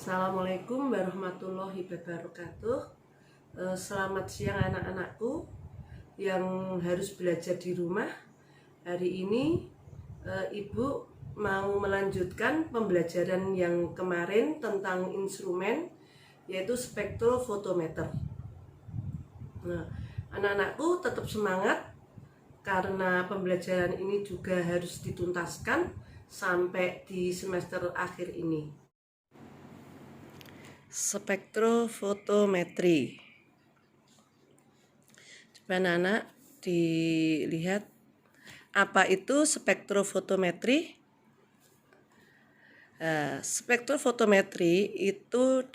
Assalamualaikum warahmatullahi wabarakatuh. Selamat siang anak-anakku yang harus belajar di rumah. Hari ini Ibu mau melanjutkan pembelajaran yang kemarin tentang instrumen, yaitu spektrofotometer. Nah, anak-anakku tetap semangat karena pembelajaran ini juga harus dituntaskan sampai di semester akhir ini. Spektrofotometri. Coba anak dilihat, apa itu spektrofotometri? Spektrofotometri itu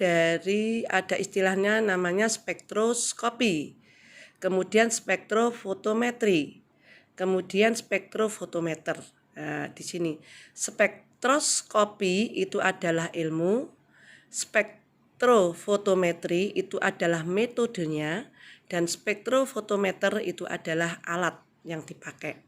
ada istilahnya namanya spektroskopi, kemudian spektrofotometri, kemudian spektrofotometer. Di sini spektroskopi itu adalah ilmu, spektrofotometri itu adalah metodenya, dan spektrofotometer itu adalah alat yang dipakai.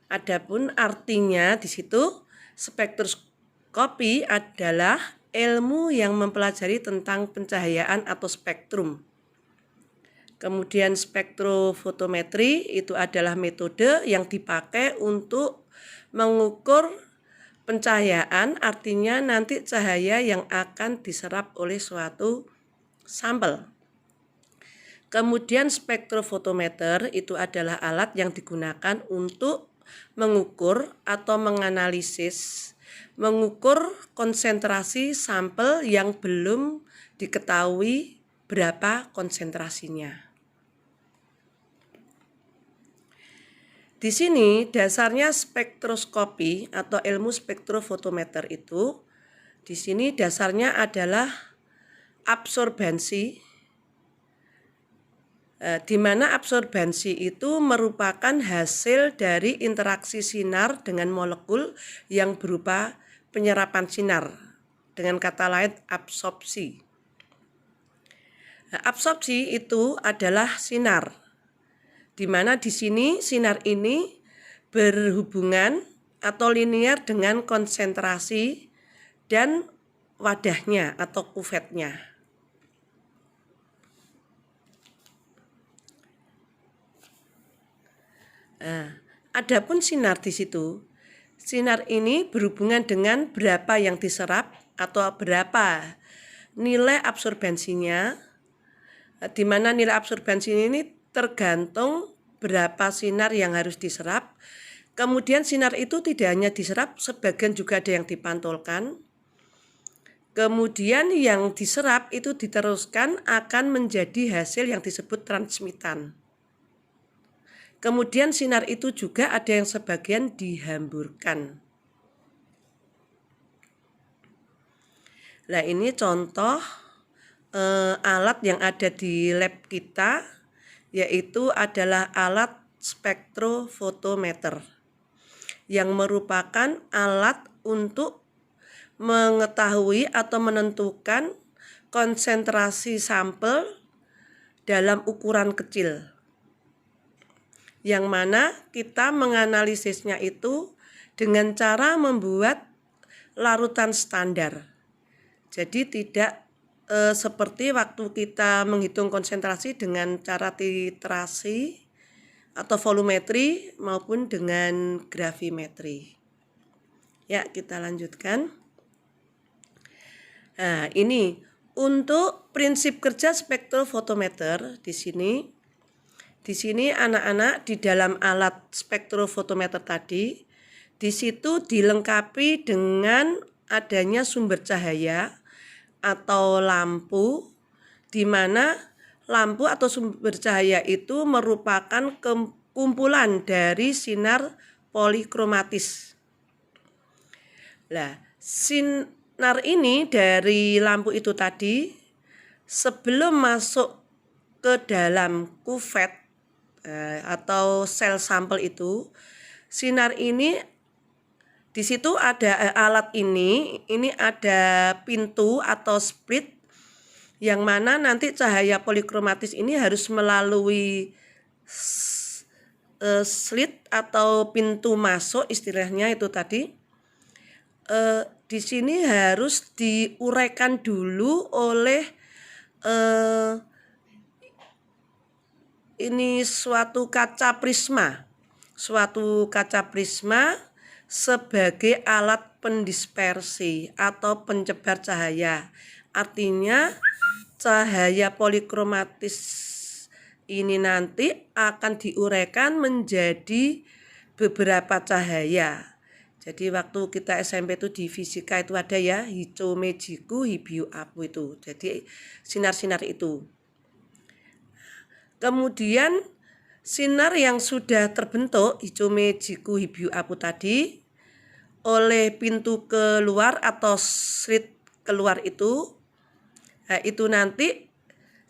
Adapun artinya di situ, spektroskopi adalah ilmu yang mempelajari tentang pencahayaan atau spektrum. Kemudian spektrofotometri itu adalah metode yang dipakai untuk mengukur pencahayaan, artinya nanti cahaya yang akan diserap oleh suatu sampel. Kemudian spektrofotometer itu adalah alat yang digunakan untuk mengukur atau menganalisis, mengukur konsentrasi sampel yang belum diketahui berapa konsentrasinya. Di sini dasarnya spektroskopi atau ilmu spektrofotometer itu, di sini dasarnya adalah absorbansi, di mana absorbansi itu merupakan hasil dari interaksi sinar dengan molekul yang berupa penyerapan sinar, dengan kata lain absorpsi. Absorpsi itu adalah sinar, di mana di sini sinar ini berhubungan atau linear dengan konsentrasi dan wadahnya atau kuvetnya. Adapun sinar di situ, sinar ini berhubungan dengan berapa yang diserap atau berapa nilai absorbansinya, di mana nilai absorbansi ini tergantung berapa sinar yang harus diserap. Kemudian sinar itu tidak hanya diserap, sebagian juga ada yang dipantulkan. Kemudian yang diserap itu diteruskan akan menjadi hasil yang disebut transmitan. Kemudian sinar itu juga ada yang sebagian dihamburkan. Nah, ini contoh alat yang ada di lab kita, yaitu adalah alat spektrofotometer yang merupakan alat untuk mengetahui atau menentukan konsentrasi sampel dalam ukuran kecil, yang mana kita menganalisisnya itu dengan cara membuat larutan standar. Jadi tidak seperti waktu kita menghitung konsentrasi dengan cara titrasi atau volumetri maupun dengan gravimetri. Ya, kita lanjutkan. Nah, ini untuk prinsip kerja spektrofotometer di sini. Di sini anak-anak di dalam alat spektrofotometer tadi, di situ dilengkapi dengan adanya sumber cahaya atau lampu, di mana lampu atau sumber cahaya itu merupakan kumpulan dari sinar polikromatis. Nah, sinar ini dari lampu itu tadi, sebelum masuk ke dalam kuvet atau sel sampel itu, sinar ini di situ ada alat ini ada pintu atau split, yang mana nanti cahaya polikromatis ini harus melalui slit atau pintu masuk, istilahnya itu tadi. Di di sini harus diuraikan dulu oleh ini suatu kaca prisma. Suatu kaca prisma sebagai alat pendispersi atau pencebar cahaya. Artinya cahaya polikromatis ini nanti akan diuraikan menjadi beberapa cahaya. Jadi waktu kita SMP itu di fisika itu ada ya hico mejiku hibiu apu itu. Jadi sinar-sinar itu. Kemudian sinar yang sudah terbentuk hico mejiku hibiu apu tadi oleh pintu keluar atau slit keluar itu nanti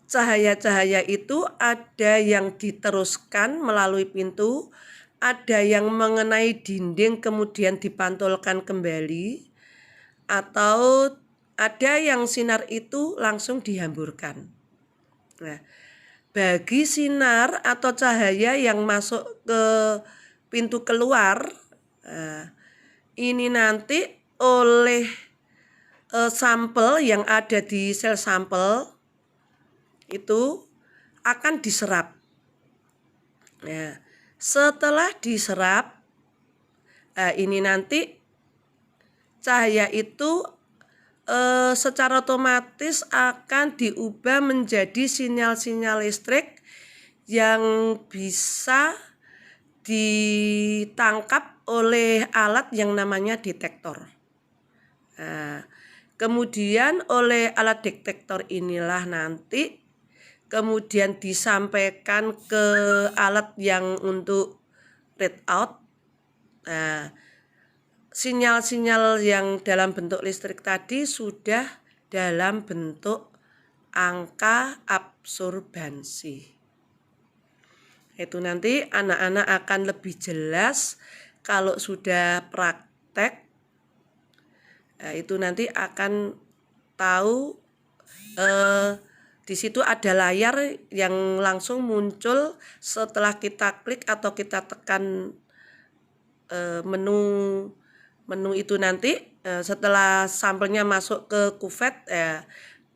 cahaya-cahaya itu ada yang diteruskan melalui pintu, ada yang mengenai dinding kemudian dipantulkan kembali, atau ada yang sinar itu langsung dihamburkan. Nah, bagi sinar atau cahaya yang masuk ke pintu keluar, ini nanti oleh sampel yang ada di sel sampel itu akan diserap. Nah, setelah diserap, ini nanti cahaya itu secara otomatis akan diubah menjadi sinyal-sinyal listrik yang bisa ditangkap oleh alat yang namanya detektor. Kemudian oleh alat detektor inilah nanti kemudian disampaikan ke alat yang untuk read out. Sinyal-sinyal yang dalam bentuk listrik tadi sudah dalam bentuk angka absorbansi. Itu nanti anak-anak akan lebih jelas kalau sudah praktek. Itu nanti akan tahu di situ ada layar yang langsung muncul setelah kita klik atau kita tekan menu itu nanti setelah sampelnya masuk ke kuvet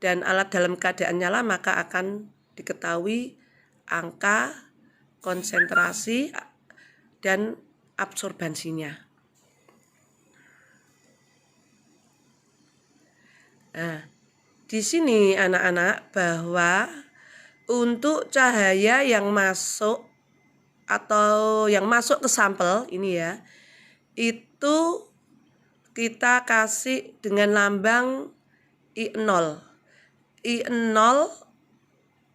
dan alat dalam keadaan nyala, maka akan diketahui angka konsentrasi dan absorbansinya. Nah, di sini anak-anak bahwa untuk cahaya yang masuk atau yang masuk ke sampel ini ya, itu kita kasih dengan lambang I0. I0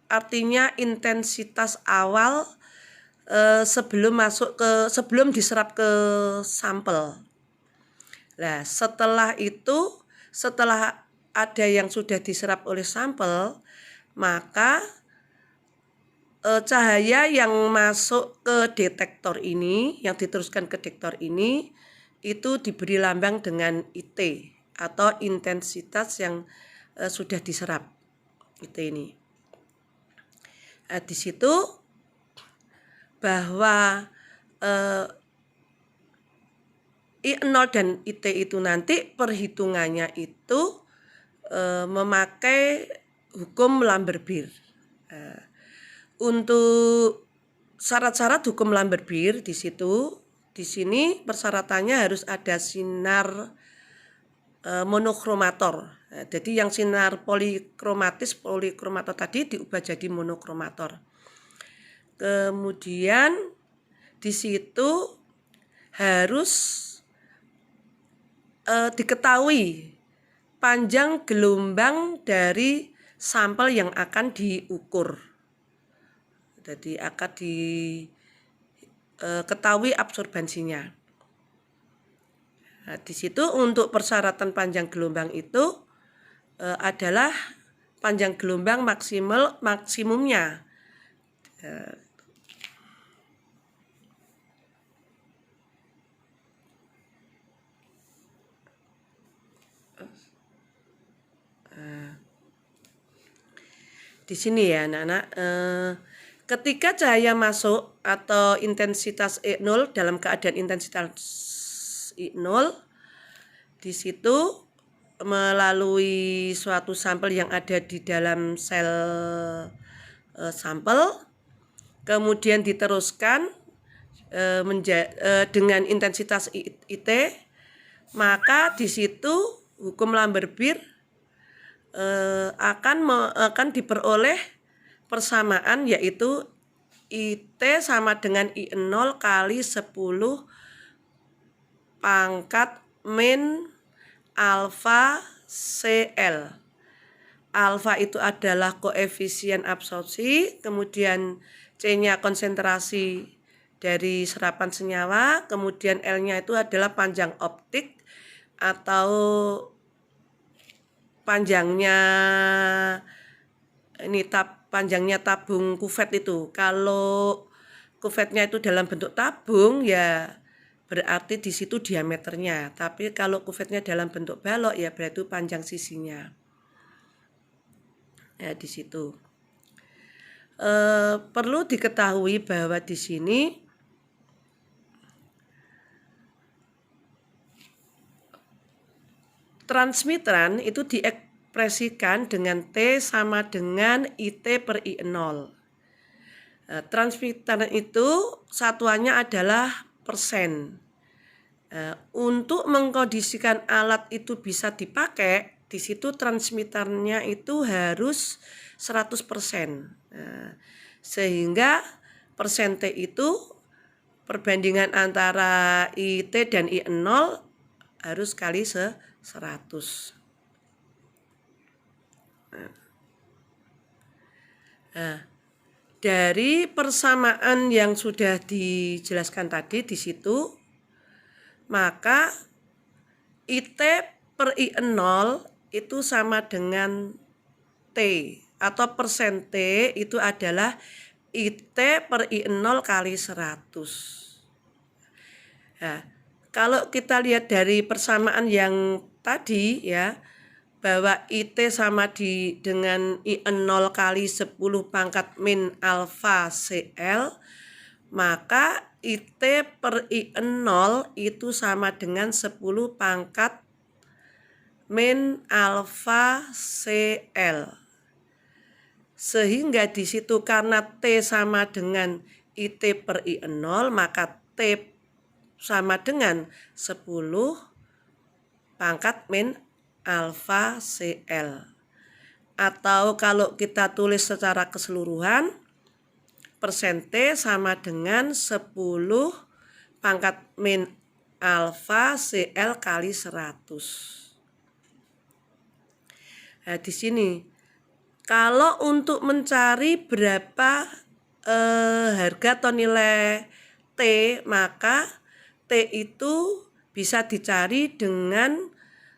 artinya intensitas awal sebelum diserap ke sampel. Nah, setelah itu, setelah ada yang sudah diserap oleh sampel, maka cahaya yang masuk ke detektor ini, yang diteruskan ke detektor ini, itu diberi lambang dengan IT atau intensitas yang sudah diserap. IT ini. Di situ bahwa I0 dan IT itu nanti perhitungannya itu memakai hukum Lambert-Beer. Untuk syarat-syarat hukum Lambert-Beer di sini persyaratannya harus ada sinar monokromator. Jadi yang sinar polikromator tadi diubah jadi monokromator. Kemudian di situ harus diketahui panjang gelombang dari sampel yang akan diukur. Jadi akan diketahui absorbansinya. Nah, di situ untuk persyaratan panjang gelombang itu adalah panjang gelombang maksimumnya. Di sini ya anak-anak, ketika cahaya masuk atau intensitas I0 dalam keadaan intensitas I0, di situ melalui suatu sampel yang ada di dalam sel sampel, kemudian diteruskan dengan intensitas IT, maka di situ hukum Lambert-Beer akan diperoleh persamaan, yaitu IT sama dengan I0 kali 10 pangkat min alfa CL. Alfa itu adalah koefisien absorpsi, kemudian C-nya konsentrasi dari serapan senyawa, kemudian L-nya itu adalah panjang optik atau panjangnya panjangnya tabung kuvet itu. Kalau kuvetnya itu dalam bentuk tabung, ya berarti di situ diameternya. Tapi kalau kuvetnya dalam bentuk balok, ya berarti panjang sisinya. Ya, di situ. Perlu diketahui bahwa di sini transmiteran itu diekspresikan dengan T sama dengan IT per I0. Transmiteran itu satuannya adalah persen. Untuk mengkondisikan alat itu bisa dipakai, di situ transmiternya itu harus 100%. Sehingga persen T itu perbandingan antara IT dan I0 harus kali 100. Dari persamaan yang sudah dijelaskan tadi di situ, maka IT per I0 itu sama dengan T, atau persen T itu adalah IT per I0 kali 100. Nah, kalau kita lihat dari persamaan yang tadi ya, bahwa IT sama dengan I0 kali 10 pangkat min alfa CL, maka IT per I0 itu sama dengan 10 pangkat min alfa CL. Sehingga di situ karena T sama dengan IT per I0, maka T sama dengan 10 pangkat min alfa CL. Atau kalau kita tulis secara keseluruhan, persen T sama dengan 10 pangkat min alfa CL kali 100. Nah, di sini kalau untuk mencari berapa harga atau nilai T, maka T itu bisa dicari dengan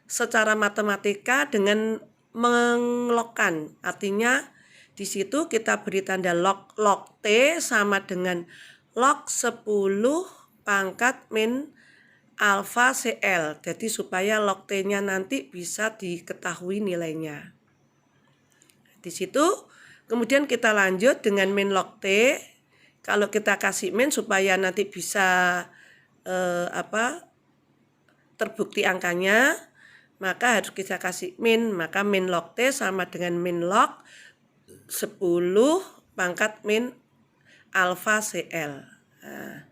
secara matematika dengan menglogkan. Artinya di situ kita beri tanda log T sama dengan log 10 pangkat min alfa CL. Jadi supaya log T-nya nanti bisa diketahui nilainya. Di situ kemudian kita lanjut dengan min log T. Kalau kita kasih min supaya nanti bisa terbukti angkanya, maka harus kita kasih min. Maka min log T sama dengan min log 10 pangkat min alfa CL. Nah,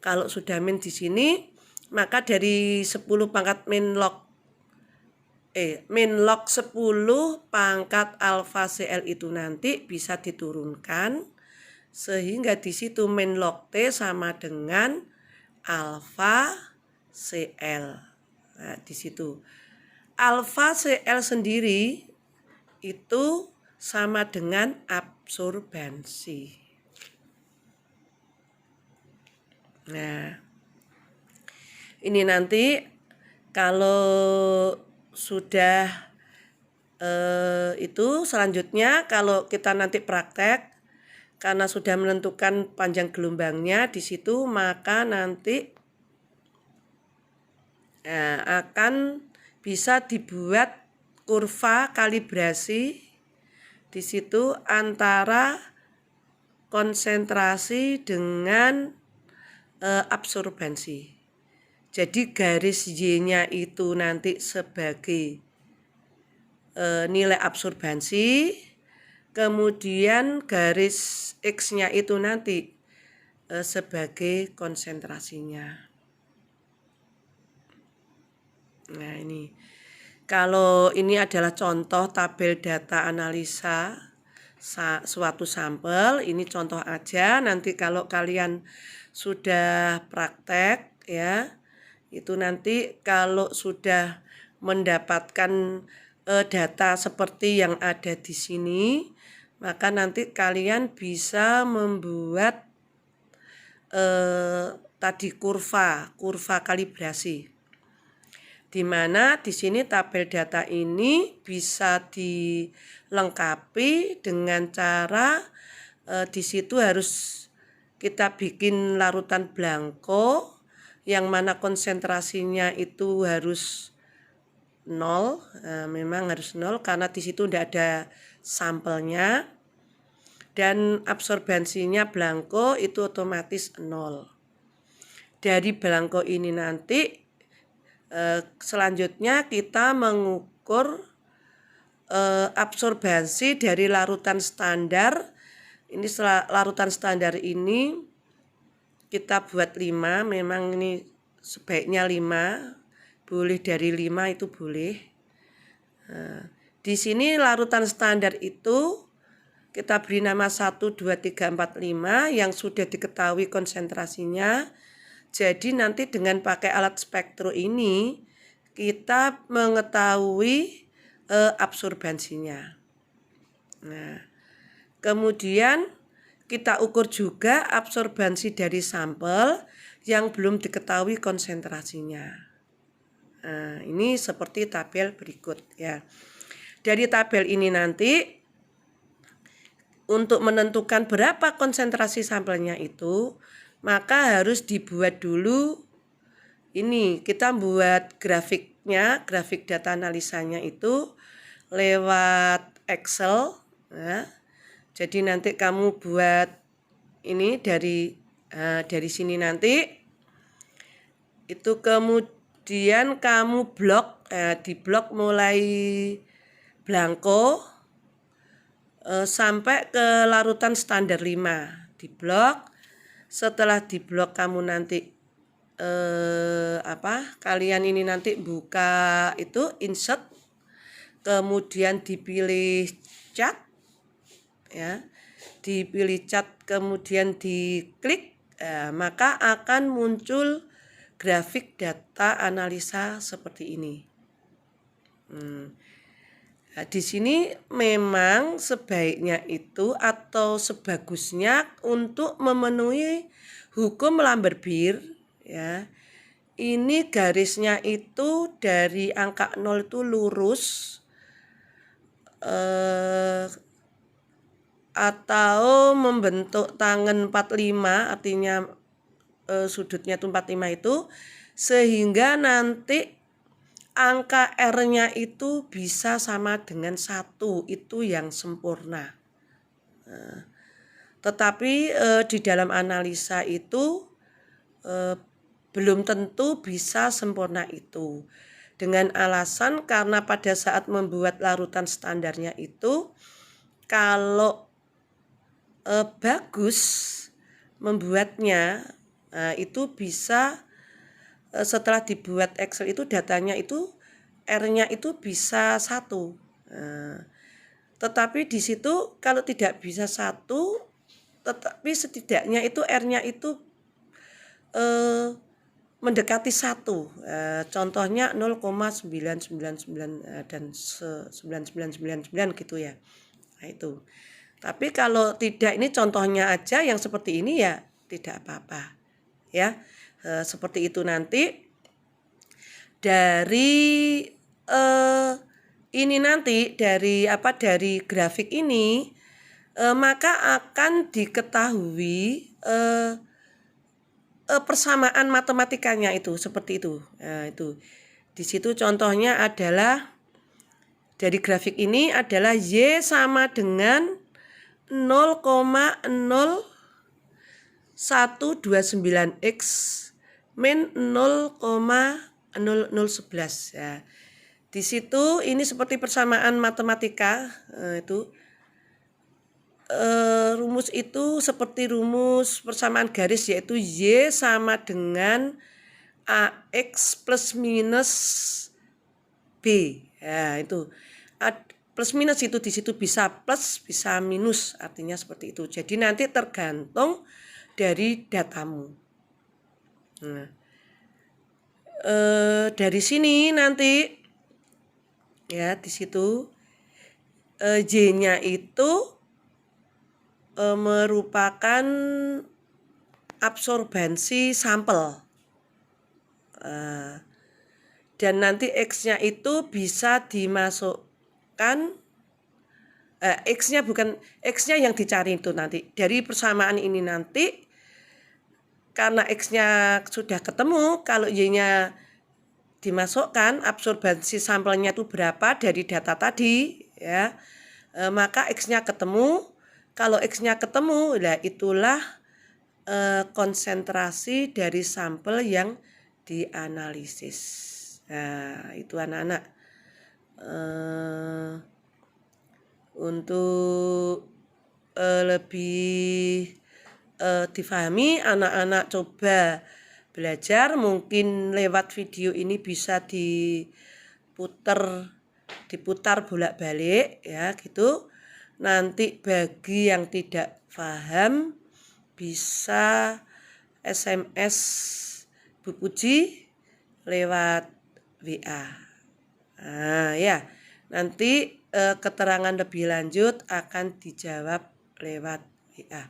kalau sudah min di sini, maka dari 10 pangkat min log 10 pangkat alfa CL itu nanti bisa diturunkan, sehingga di situ min log T sama dengan alfa CL. Nah, di situ alfa CL sendiri itu sama dengan absorbansi. Nah, ini nanti kalau sudah itu selanjutnya kalau kita nanti praktek, karena sudah menentukan panjang gelombangnya di situ, maka nanti akan bisa dibuat kurva kalibrasi di situ antara konsentrasi dengan absorbansi. Jadi garis Y-nya itu nanti sebagai nilai absorbansi, kemudian garis X-nya itu nanti sebagai konsentrasinya. Nah ini, kalau ini adalah contoh tabel data analisa suatu sampel, ini contoh aja. Nanti kalau kalian sudah praktek ya, itu nanti kalau sudah mendapatkan data seperti yang ada di sini, maka nanti kalian bisa membuat tadi kurva kalibrasi, di mana di sini tabel data ini bisa dilengkapi dengan cara di situ harus kita bikin larutan blanko yang mana konsentrasinya itu harus 0, memang harus 0 karena di situ tidak ada sampelnya, dan absorbansinya blanko itu otomatis 0. Dari blanko ini nanti selanjutnya kita mengukur absorbansi dari larutan standar. Ini larutan standar ini kita buat 5, memang ini sebaiknya 5, boleh dari 5 itu boleh. Di sini larutan standar itu kita beri nama 1, 2, 3, 4, 5 yang sudah diketahui konsentrasinya. Jadi nanti dengan pakai alat spektro ini kita mengetahui absorbansinya. Nah, kemudian kita ukur juga absorbansi dari sampel yang belum diketahui konsentrasinya. Nah, ini seperti tabel berikut ya. Dari tabel ini nanti untuk menentukan berapa konsentrasi sampelnya itu, maka harus dibuat dulu ini, kita buat grafiknya, grafik data analisanya itu lewat Excel ya. Jadi nanti kamu buat ini dari sini nanti itu, kemudian kamu blok, di blok mulai blanko sampai ke larutan standar 5 di blok. Setelah di blok kamu nanti kalian ini nanti buka itu insert, kemudian dipilih cat ya, dipilih cat kemudian diklik, maka akan muncul grafik data analisa seperti ini. Nah, di sini memang sebaiknya itu atau sebagusnya untuk memenuhi hukum Lambert-Beer ya. Ini garisnya itu dari angka 0 itu lurus atau membentuk tangan 45, artinya sudutnya itu 45 itu, sehingga nanti angka R-nya itu bisa sama dengan 1, itu yang sempurna. Tetapi di dalam analisa itu belum tentu bisa sempurna itu. Dengan alasan karena pada saat membuat larutan standarnya itu, kalau bagus membuatnya, itu bisa setelah dibuat Excel itu datanya itu R-nya itu bisa 1. Tetapi di situ kalau tidak bisa 1, tetapi setidaknya itu R-nya itu mendekati 1. Contohnya 0,999 dan 9999 gitu ya. Nah itu. Tapi kalau tidak, ini contohnya aja yang seperti ini ya tidak apa-apa. Ya. Seperti itu nanti dari ini nanti dari grafik ini maka akan diketahui persamaan matematikanya itu seperti itu. Itu di situ contohnya adalah dari grafik ini adalah Y sama dengan 0,0129X min 0,0011 ya. Di situ ini seperti persamaan matematika, itu rumus itu seperti rumus persamaan garis, yaitu Y sama dengan AX plus minus B. Ya, itu. Plus minus itu di situ bisa plus, bisa minus, artinya seperti itu. Jadi nanti tergantung dari datamu. Nah, dari sini nanti ya di situ Y-nya itu merupakan absorbansi sampel. Dan nanti X-nya itu bisa dimasukkan, X-nya yang dicari itu nanti. Dari persamaan ini nanti, karena X-nya sudah ketemu, kalau Y-nya dimasukkan, absorbansi sampelnya itu berapa dari data tadi, ya, maka X-nya ketemu. Kalau X-nya ketemu, nah itulah konsentrasi dari sampel yang dianalisis. Nah, itu anak-anak. Untuk lebih difahami, anak-anak coba belajar. Mungkin lewat video ini bisa diputar bolak-balik ya gitu. Nanti bagi yang tidak paham bisa SMS Bu Puji lewat WA. Nah, ya, nanti keterangan lebih lanjut akan dijawab lewat WA.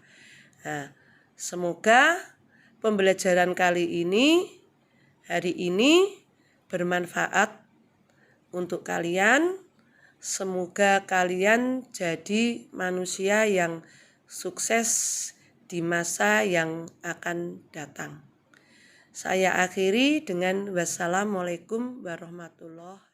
Nah, semoga pembelajaran kali ini, hari ini bermanfaat untuk kalian. Semoga kalian jadi manusia yang sukses di masa yang akan datang. Saya akhiri dengan wassalamualaikum warahmatullahi wabarakatuh.